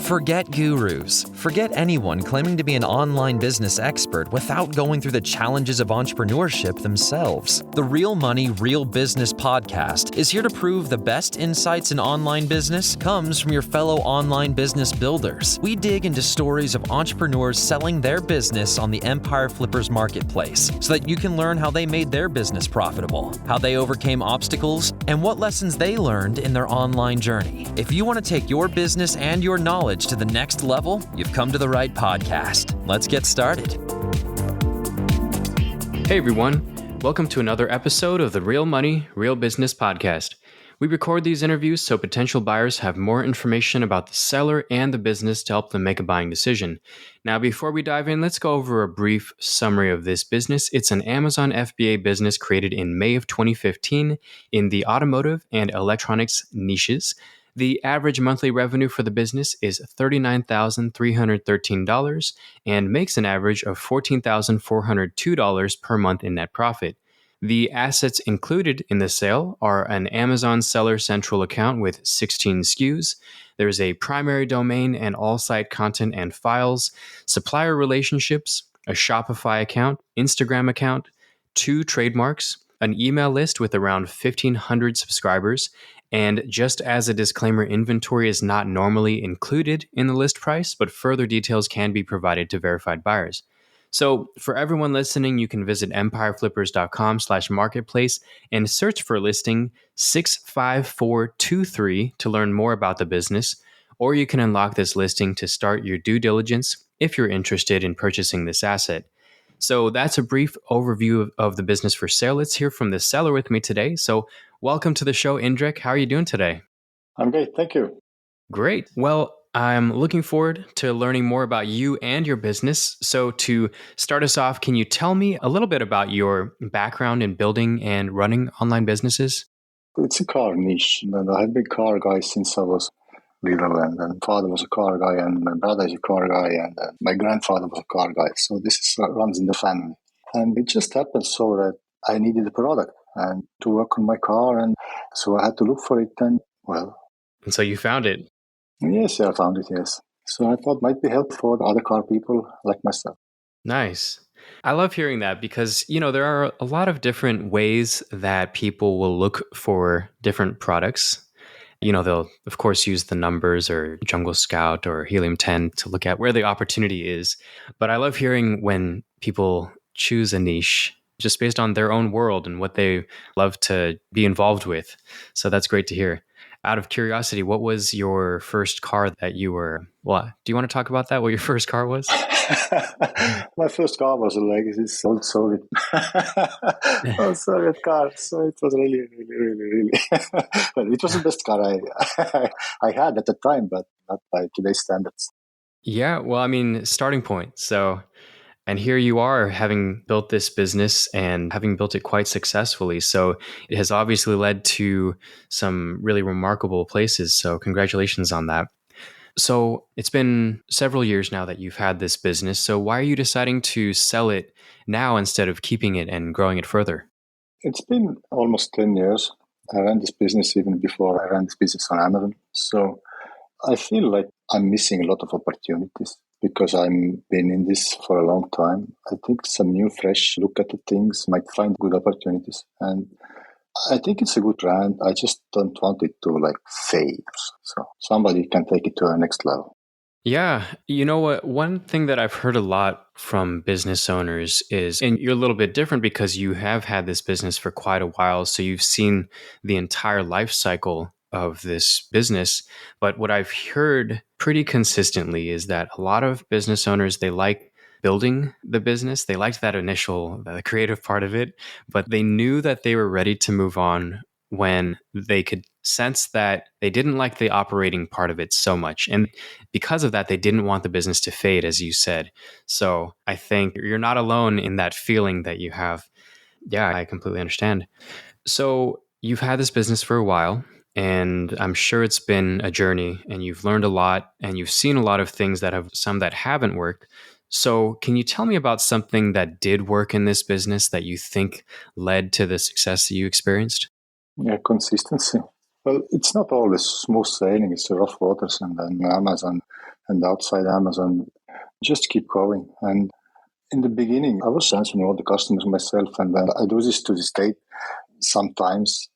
Forget gurus. Forget anyone claiming to be an online business expert without going through the challenges of entrepreneurship themselves. The Real Money, Real Business podcast is here to prove the best insights in online business comes from your fellow online business builders. We dig into stories of entrepreneurs selling their business on the Empire Flippers marketplace so that you can learn how they made their business profitable, how they overcame obstacles, and what lessons they learned in their online journey. If you want to take your business and your knowledge to the next level, you've come to the right podcast. Let's get started. Hey everyone, welcome to another episode of the Real Money, Real Business podcast. We record these interviews so potential buyers have more information about the seller and the business to help them make a buying decision. Now, before we dive in, let's go over a brief summary of this business. It's an Amazon FBA business created in May of 2015 in the automotive and electronics niches. The average monthly revenue for the business is $39,313 and makes an average of $14,402 per month in net profit. The assets included in the sale are an Amazon Seller Central account with 16 SKUs. There's a primary domain and all site content and files, supplier relationships, a Shopify account, Instagram account, 2 trademarks, an email list with around 1,500 subscribers, and just as a disclaimer, inventory is not normally included in the list price, but further details can be provided to verified buyers. So for everyone listening, you can visit empireflippers.com/marketplace and search for listing 65423 to learn more about the business, or you can unlock this listing to start your due diligence if you're interested in purchasing this asset. So that's a brief overview of the business for sale. Let's hear from the seller with me today. So welcome to the show, Indrek. How are you doing today? I'm great. Thank you. Great. Well, I'm looking forward to learning more about you and your business. So to start us off, can you tell me a little bit about your background in building and running online businesses? It's a car niche. And I have been a car guy since I was little, and father was a car guy, and my brother is a car guy, and my grandfather was a car guy. So this runs in the family. And it just happened so that I needed a product and to work on my car, and so I had to look for it. And And so you found it. Yes, I found it. Yes. So I thought it might be helpful for other car people like myself. Nice. I love hearing that because, there are a lot of different ways that people will look for different products. They'll, of course, use the numbers or Jungle Scout or Helium 10 to look at where the opportunity is. But I love hearing when people choose a niche just based on their own world and what they love to be involved with. So that's great to hear. Out of curiosity, what was your first car that you were... Well, do you want to talk about that, what your first car was? My first car was a Legacy old Soviet, old Soviet car. So it was really well, it was the best car I had at the time, but not by today's standards. Yeah, well, starting point. So, and here you are having built this business and having built it quite successfully. So it has obviously led to some really remarkable places. So congratulations on that. So it's been several years now that you've had this business. So why are you deciding to sell it now instead of keeping it and growing it further? It's been almost 10 years. I ran this business even before I ran this business on Amazon. So I feel like I'm missing a lot of opportunities because I've been in this for a long time. I think some new, fresh look at the things might find good opportunities. And I think it's a good brand. I just don't want it to fade. So somebody can take it to the next level. Yeah. You know what? One thing that I've heard a lot from business owners is, and you're a little bit different because you have had this business for quite a while. So you've seen the entire life cycle of this business. But what I've heard pretty consistently is that a lot of business owners, they like building the business. They liked that initial, the creative part of it, but they knew that they were ready to move on when they could sense that they didn't like the operating part of it so much. And because of that, they didn't want the business to fade, as you said. So I think you're not alone in that feeling that you have. Yeah, I completely understand. So you've had this business for a while, and I'm sure it's been a journey, and you've learned a lot, and you've seen a lot of things some that haven't worked. So can you tell me about something that did work in this business that you think led to the success that you experienced? Yeah, consistency. Well, it's not always smooth sailing. It's rough waters, and then Amazon and outside Amazon just keep going. And in the beginning, I was answering all the customers myself, and I do this to this day sometimes.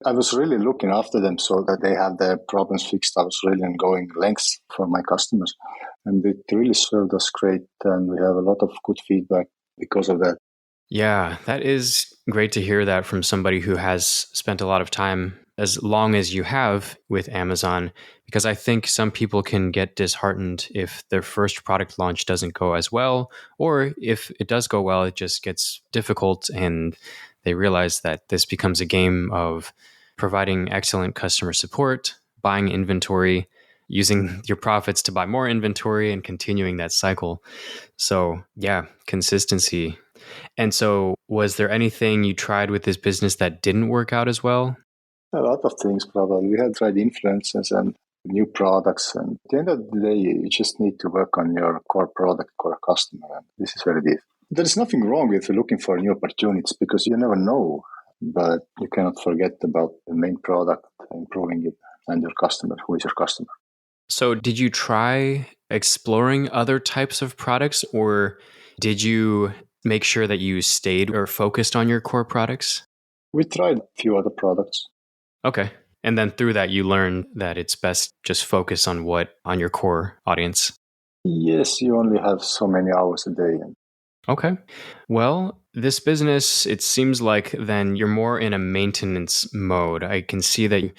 I was really looking after them so that they have their problems fixed. I was really going lengths for my customers, and it really served us great. And we have a lot of good feedback because of that. Yeah, that is great to hear that from somebody who has spent a lot of time as long as you have with Amazon, because I think some people can get disheartened if their first product launch doesn't go as well, or if it does go well, it just gets difficult and they realize that this becomes a game of providing excellent customer support, buying inventory, using your profits to buy more inventory and continuing that cycle. So, yeah, consistency. And so, was there anything you tried with this business that didn't work out as well? A lot of things, probably. We have tried influencers and new products. And at the end of the day, you just need to work on your core product, core customer. And this is where it is. There's nothing wrong with looking for new opportunities because you never know. But you cannot forget about the main product, improving it, and your customer. Who is your customer? So, did you try exploring other types of products, or did you make sure that you stayed or focused on your core products? We tried a few other products. Okay. And then through that, you learned that it's best just focus on your core audience. Yes, you only have so many hours a day. Okay. Well, this business, it seems like then you're more in a maintenance mode. I can see that you,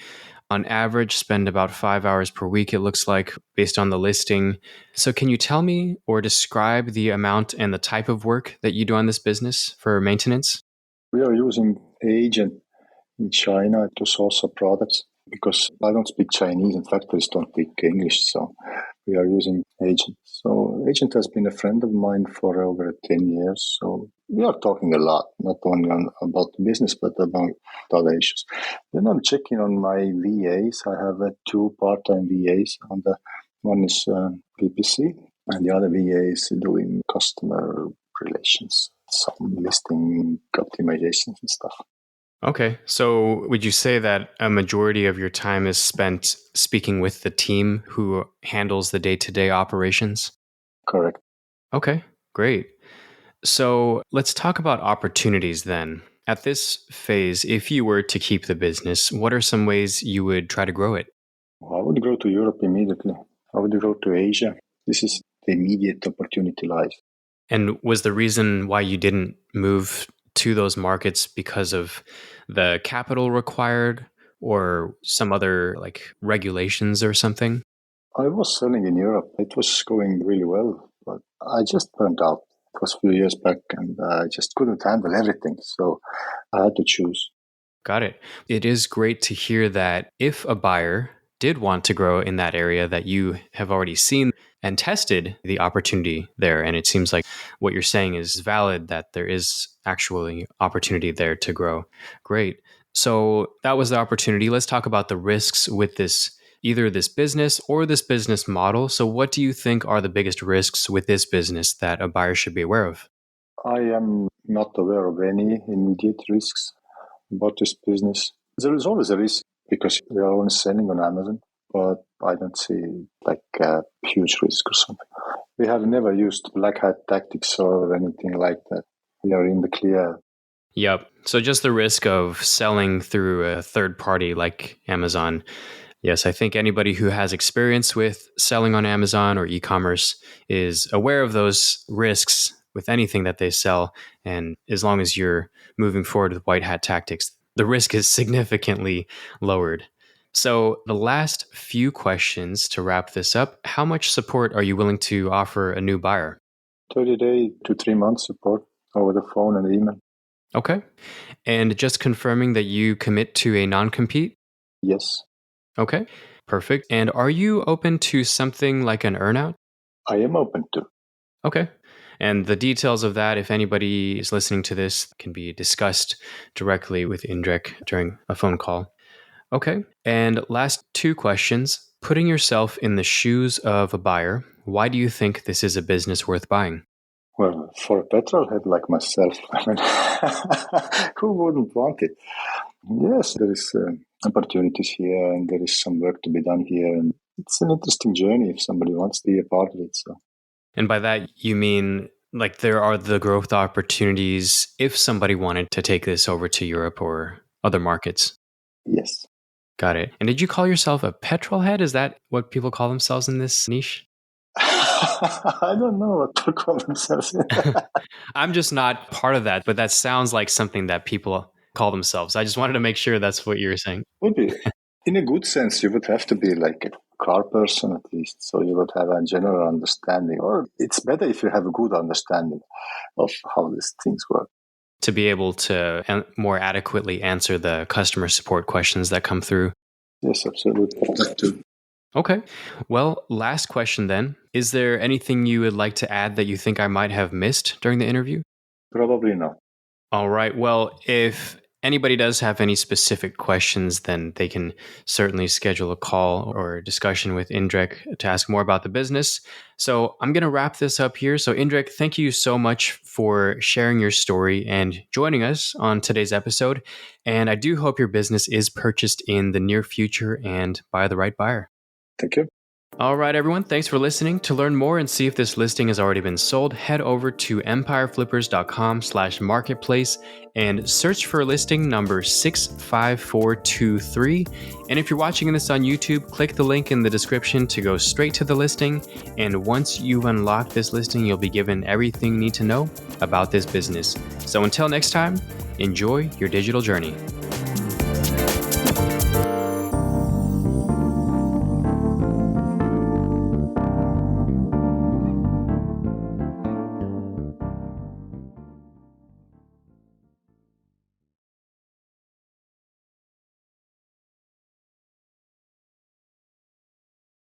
on average, spend about 5 hours per week, it looks like, based on the listing. So can you tell me or describe the amount and the type of work that you do on this business for maintenance? We are using agent in China to source our products because I don't speak Chinese and factories don't speak English. So we are using agent. So agent has been a friend of mine for over 10 years. So we are talking a lot, not only about business, but about other issues. Then I'm checking on my VAs. I have two part-time VAs. One is PPC and the other VA is doing customer relations, some listing optimizations and stuff. Okay. So would you say that a majority of your time is spent speaking with the team who handles the day-to-day operations? Correct. Okay, great. So let's talk about opportunities then. At this phase, if you were to keep the business, what are some ways you would try to grow it? Well, I would go to Europe immediately. I would go to Asia. This is the immediate opportunity lies. And was the reason why you didn't move to those markets because of the capital required or some other like regulations or something? I was selling in Europe. It was going really well, but I just burned out. It was a few years back and I just couldn't handle everything. So I had to choose. Got it. It is great to hear that if a buyer did want to grow in that area, that you have already seen and tested the opportunity there. And it seems like what you're saying is valid, that there is actually opportunity there to grow. Great. So that was the opportunity. Let's talk about the risks with this, either this business or this business model. So what do you think are the biggest risks with this business that a buyer should be aware of? I am not aware of any immediate risks about this business. There is always a risk because we are only selling on Amazon, but I don't see like a huge risk or something. We have never used black hat tactics or anything like that. We are in the clear. Yep. So just the risk of selling through a third party like Amazon. Yes, I think anybody who has experience with selling on Amazon or e-commerce is aware of those risks with anything that they sell. And as long as you're moving forward with white hat tactics, the risk is significantly lowered. So the last few questions to wrap this up, how much support are you willing to offer a new buyer? 30-day to 3 months support over the phone and email. Okay. And just confirming that you commit to a non-compete? Yes. Okay, perfect. And are you open to something like an earnout? I am open to. Okay. And the details of that, if anybody is listening to this, can be discussed directly with Indrek during a phone call. Okay. And last two questions. Putting yourself in the shoes of a buyer, why do you think this is a business worth buying? Well, for a petrol head like myself, I mean, who wouldn't want it? Yes, there is opportunities here, and there is some work to be done here. And it's an interesting journey if somebody wants to be a part of it. So, And by that, you mean like there are the growth opportunities if somebody wanted to take this over to Europe or other markets. yes. Got it. And did you call yourself a petrol head? Is that what people call themselves in this niche? I don't know what to call themselves. I'm just not part of that, but that sounds like something that people call themselves. I just wanted to make sure that's what you were saying. Would be. In a good sense, you would have to be like a car person at least. So you would have a general understanding, or it's better if you have a good understanding of how these things work. To be able to more adequately answer the customer support questions that come through. Yes, absolutely. That too. Okay. Well, last question then. Is there anything you would like to add that you think I might have missed during the interview? Probably not. All right. Well, if anybody does have any specific questions, then they can certainly schedule a call or a discussion with Indrek to ask more about the business. So I'm going to wrap this up here. So Indrek, thank you so much for sharing your story and joining us on today's episode. And I do hope your business is purchased in the near future and by the right buyer. Thank you. All right, everyone. Thanks for listening. To learn more and see if this listing has already been sold, head over to empireflippers.com/marketplace and search for listing number 65423. And if you're watching this on YouTube, click the link in the description to go straight to the listing. And once you've unlocked this listing, you'll be given everything you need to know about this business. So until next time, enjoy your digital journey.